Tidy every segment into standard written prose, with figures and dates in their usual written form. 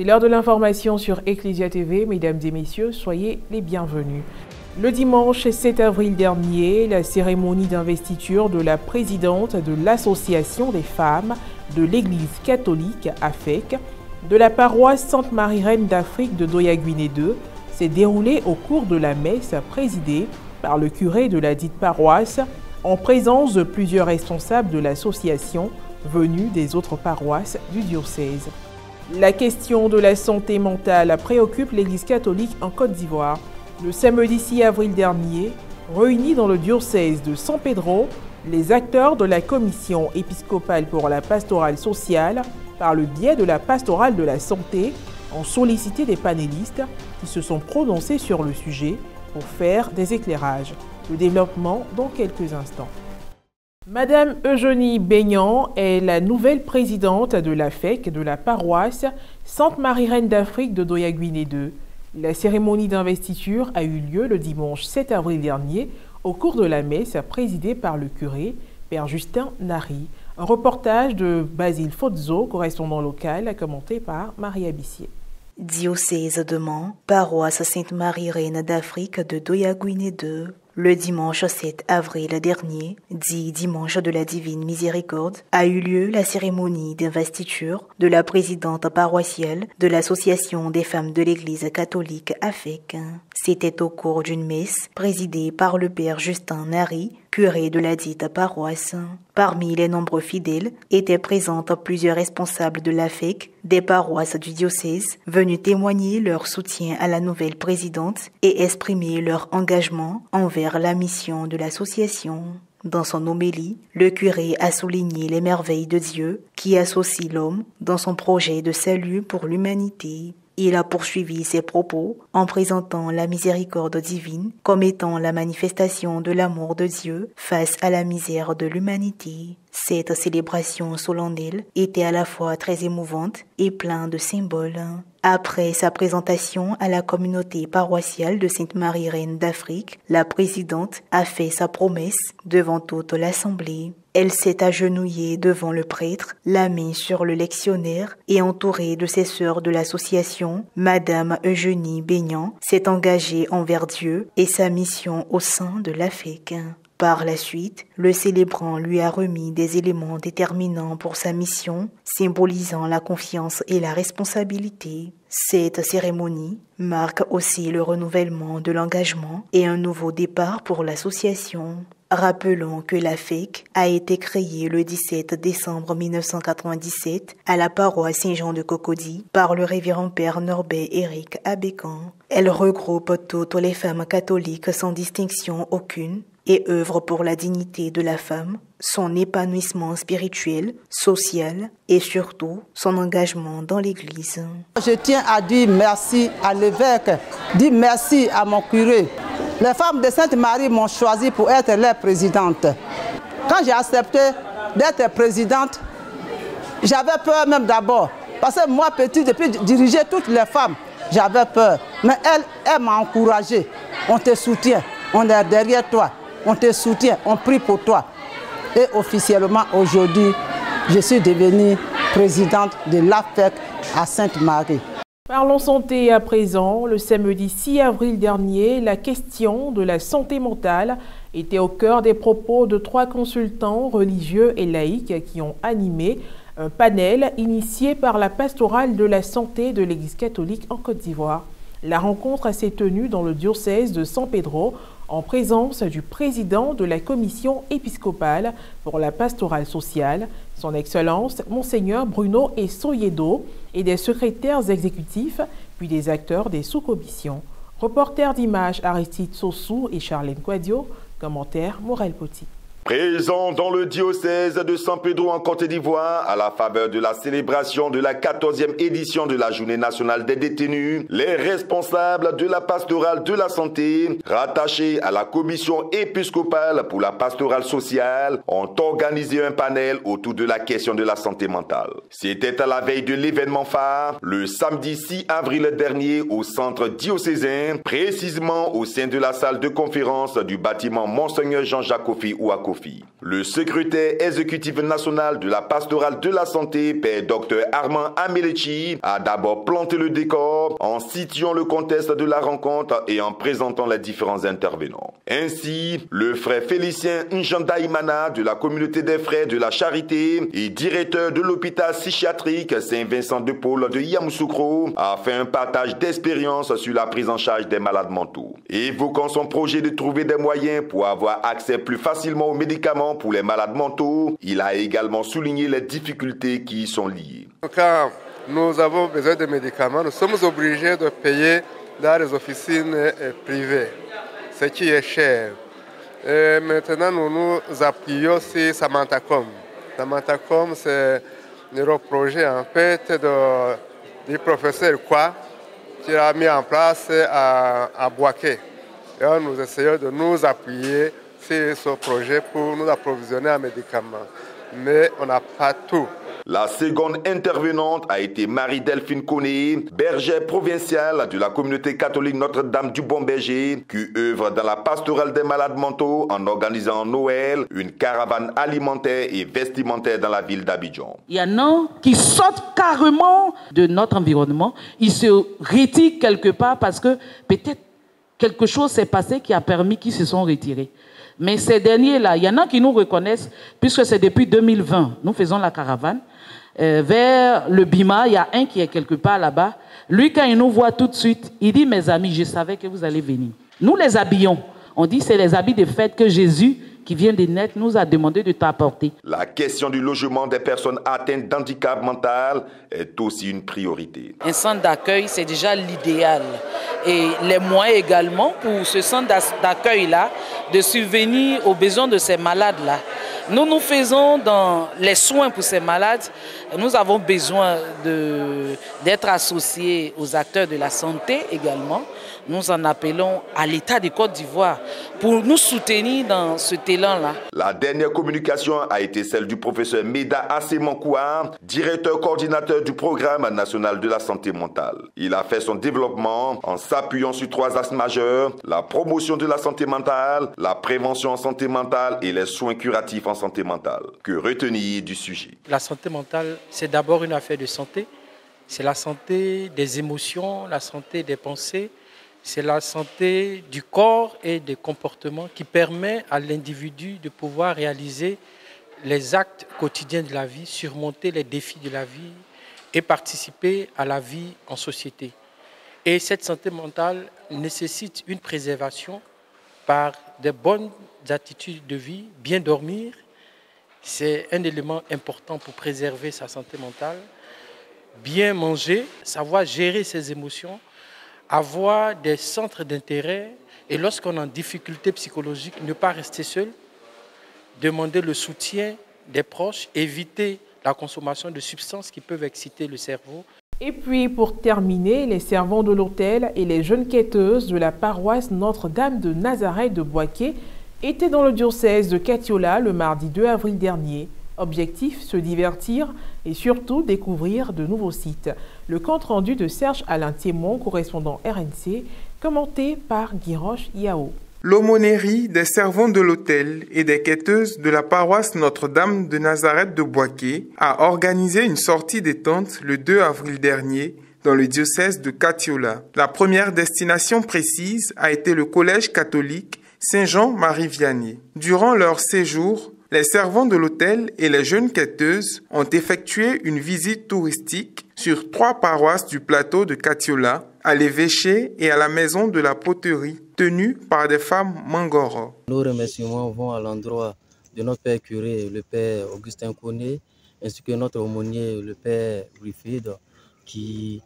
C'est l'heure de l'information sur Ecclesia TV. Mesdames et messieurs, soyez les bienvenus. Le dimanche 7 avril dernier, la cérémonie d'investiture de la présidente de l'Association des femmes de l'Église catholique AFEC de la paroisse Sainte-Marie-Reine d'Afrique de Doya-Guinée 2 s'est déroulée au cours de la messe présidée par le curé de la dite paroisse en présence de plusieurs responsables de l'association venus des autres paroisses du diocèse. La question de la santé mentale préoccupe l'Église catholique en Côte d'Ivoire. Le samedi 6 avril dernier, réunis dans le diocèse de San Pedro, les acteurs de la commission épiscopale pour la pastorale sociale, par le biais de la pastorale de la santé, ont sollicité des panélistes qui se sont prononcés sur le sujet pour faire des éclairages. Le développement dans quelques instants. Madame Eugénie Beignan est la nouvelle présidente de l'AFEC de la paroisse Sainte-Marie-Reine d'Afrique de Doya-Guinée 2. La cérémonie d'investiture a eu lieu le dimanche 7 avril dernier au cours de la messe présidée par le curé, Père Justin Nari. Un reportage de Basile Fozzo, correspondant local, commenté par Maria Bissier. Diocèse de Mans, paroisse Sainte-Marie-Reine d'Afrique de Doya-Guinée 2. Le dimanche 7 avril dernier, dit dimanche de la Divine Miséricorde, a eu lieu la cérémonie d'investiture de la présidente paroissiale de l'Association des femmes de l'Église catholique AFEC. C'était au cours d'une messe présidée par le Père Justin Nari, curé de la dite paroisse. Parmi les nombreux fidèles étaient présentes plusieurs responsables de l'AFEC, des paroisses du diocèse, venus témoigner leur soutien à la nouvelle présidente et exprimer leur engagement envers la mission de l'association. Dans son homélie, le curé a souligné les merveilles de Dieu qui associe l'homme dans son projet de salut pour l'humanité. Il a poursuivi ses propos en présentant la miséricorde divine comme étant la manifestation de l'amour de Dieu face à la misère de l'humanité. Cette célébration solennelle était à la fois très émouvante et pleine de symboles. Après sa présentation à la communauté paroissiale de Sainte-Marie-Reine d'Afrique, la présidente a fait sa promesse devant toute l'assemblée. Elle s'est agenouillée devant le prêtre, la main sur le lectionnaire et entourée de ses sœurs de l'association, Madame Eugénie Beignan s'est engagée envers Dieu et sa mission au sein de l'AFEC. Par la suite, le célébrant lui a remis des éléments déterminants pour sa mission, symbolisant la confiance et la responsabilité. Cette cérémonie marque aussi le renouvellement de l'engagement et un nouveau départ pour l'association. Rappelons que l'AFEC a été créée le 17 décembre 1997 à la paroisse Saint-Jean de Cocody par le révérend Père Norbert Éric Abécan. Elle regroupe toutes les femmes catholiques sans distinction aucune et œuvre pour la dignité de la femme, son épanouissement spirituel, social et surtout son engagement dans l'Église. Je tiens à dire merci à l'évêque, dire merci à mon curé. Les femmes de Sainte-Marie m'ont choisi pour être leur présidente. Quand j'ai accepté d'être présidente, j'avais peur même d'abord. Parce que moi, petite, depuis diriger toutes les femmes, j'avais peur. Mais elle m'a encouragée. On te soutient, on est derrière toi. On te soutient, on prie pour toi. Et officiellement, aujourd'hui, je suis devenue présidente de l'AFEC à Sainte-Marie. Parlons santé à présent. Le samedi 6 avril dernier, la question de la santé mentale était au cœur des propos de 3 consultants religieux et laïcs qui ont animé un panel initié par la pastorale de la santé de l'Église catholique en Côte d'Ivoire. La rencontre s'est tenue dans le diocèse de San Pedro en présence du président de la commission épiscopale pour la pastorale sociale, son Excellence Monseigneur Bruno Essoyedo, et des secrétaires exécutifs, puis des acteurs des sous-commissions. Reporter d'images Aristide Sossou et Charlène Quadio, commentaire Morel Poti. Présent dans le diocèse de San Pedro en Côte d'Ivoire, à la faveur de la célébration de la 14e édition de la Journée nationale des détenus, les responsables de la pastorale de la santé, rattachés à la commission épiscopale pour la pastorale sociale, ont organisé un panel autour de la question de la santé mentale. C'était à la veille de l'événement phare, le samedi 6 avril dernier au centre diocésain, précisément au sein de la salle de conférence du bâtiment Monseigneur Jean-Jacques Kofi Ouakofi. profit. Le secrétaire exécutif national de la pastorale de la santé, Père Dr Armand Amelechi, a d'abord planté le décor en situant le contexte de la rencontre et en présentant les différents intervenants. Ainsi, le frère Félicien Njandaïmana de la communauté des frères de la charité et directeur de l'hôpital psychiatrique Saint-Vincent de Paul de Yamoussoukro a fait un partage d'expérience sur la prise en charge des malades mentaux. Évoquant son projet de trouver des moyens pour avoir accès plus facilement aux médicaments pour les malades mentaux, il a également souligné les difficultés qui y sont liées. Quand nous avons besoin de médicaments, nous sommes obligés de payer dans les officines privées, ce qui est cher. Et maintenant, nous nous appuyons sur Samantacom. Samantacom, c'est un projet en fait du professeur Kwa qui a mis en place à Boaké. Et nous essayons de nous appuyer sur ce projet pour nous approvisionner en médicaments. Mais on n'a pas tout. La seconde intervenante a été Marie-Delphine Koné, bergère provinciale de la communauté catholique Notre-Dame du Bon-Berger, qui œuvre dans la pastorale des malades mentaux en organisant en Noël une caravane alimentaire et vestimentaire dans la ville d'Abidjan. Il y en a qui sortent carrément de notre environnement, ils se retirent quelque part parce que peut-être quelque chose s'est passé qui a permis qu'ils se sont retirés. Mais ces derniers-là, il y en a qui nous reconnaissent, puisque c'est depuis 2020, nous faisons la caravane. Vers le Bima, il y a un qui est quelque part là-bas. Lui, quand il nous voit tout de suite, il dit, mes amis, je savais que vous allez venir. Nous les habillons. On dit, c'est les habits de fête que Jésus, qui vient de naître, nous a demandé de t'apporter. La question du logement des personnes atteintes d'handicap mental est aussi une priorité. Un centre d'accueil, c'est déjà l'idéal. Et les moyens également pour ce centre d'accueil-là, de subvenir aux besoins de ces malades-là. Nous faisons dans les soins pour ces malades, nous avons besoin d'être associés aux acteurs de la santé également. Nous en appelons à l'État de Côte d'Ivoire pour nous soutenir dans cet élan-là. La dernière communication a été celle du professeur Meda Assemankoua, directeur coordinateur du programme national de la santé mentale. Il a fait son développement en s'appuyant sur 3 axes majeurs: la promotion de la santé mentale, la prévention en santé mentale et les soins curatifs en santé mentale. Que retenir du sujet? La santé mentale, c'est d'abord une affaire de santé. C'est la santé des émotions, la santé des pensées. C'est la santé du corps et des comportements qui permet à l'individu de pouvoir réaliser les actes quotidiens de la vie, surmonter les défis de la vie et participer à la vie en société. Et cette santé mentale nécessite une préservation par de bonnes attitudes de vie, bien dormir. C'est un élément important pour préserver sa santé mentale. Bien manger, savoir gérer ses émotions, avoir des centres d'intérêt et lorsqu'on est en difficulté psychologique, ne pas rester seul, demander le soutien des proches, éviter la consommation de substances qui peuvent exciter le cerveau. Et puis pour terminer, les servants de l'hôtel et les jeunes quêteuses de la paroisse Notre-Dame de Nazareth de Boaké étaient dans le diocèse de Katiola le mardi 2 avril dernier. Objectif, se divertir et surtout découvrir de nouveaux sites. Le compte-rendu de Serge Alain Thiémon, correspondant RNC, commenté par Guiroche Yao. L'aumônerie des servants de l'hôtel et des quêteuses de la paroisse Notre-Dame de Nazareth de Boaké a organisé une sortie détente le 2 avril dernier dans le diocèse de Katiola. La première destination précise a été le collège catholique Saint-Jean-Marie Vianney. Durant leur séjour, les servants de l'hôtel et les jeunes quêteuses ont effectué une visite touristique sur 3 paroisses du plateau de Katiola, à l'évêché et à la maison de la poterie, tenues par des femmes Mangoro. Nos remerciements vont à l'endroit de notre père curé, le père Augustin Koné, ainsi que notre aumônier, le père Griffith, qui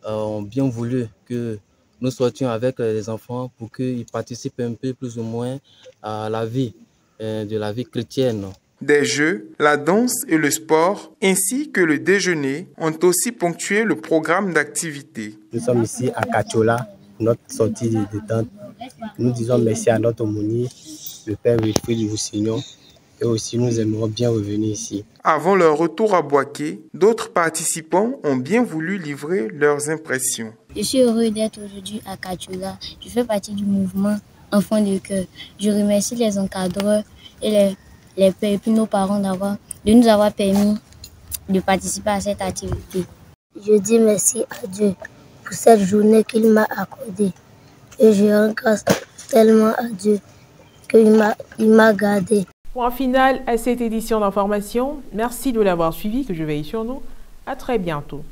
ont bien voulu que nous sortions avec les enfants pour qu'ils participent un peu plus ou moins à la vie de la vie chrétienne. Des jeux, la danse et le sport, ainsi que le déjeuner, ont aussi ponctué le programme d'activités. Nous sommes ici à Katiola, notre sortie de détente. Nous disons merci à notre aumônier, le père Wilfried Roussignon, et aussi nous aimerons bien revenir ici. Avant leur retour à Boaké, d'autres participants ont bien voulu livrer leurs impressions. Je suis heureux d'être aujourd'hui à Katiola. Je fais partie du mouvement Enfants de cœur. Je remercie les encadreurs et les pères et puis nos parents de nous avoir permis de participer à cette activité. Je dis merci à Dieu pour cette journée qu'il m'a accordée. Et je rends grâce tellement à Dieu qu'il m'a gardé. Point final à cette édition d'information. Merci de l'avoir suivi, que je veille sur nous. À très bientôt.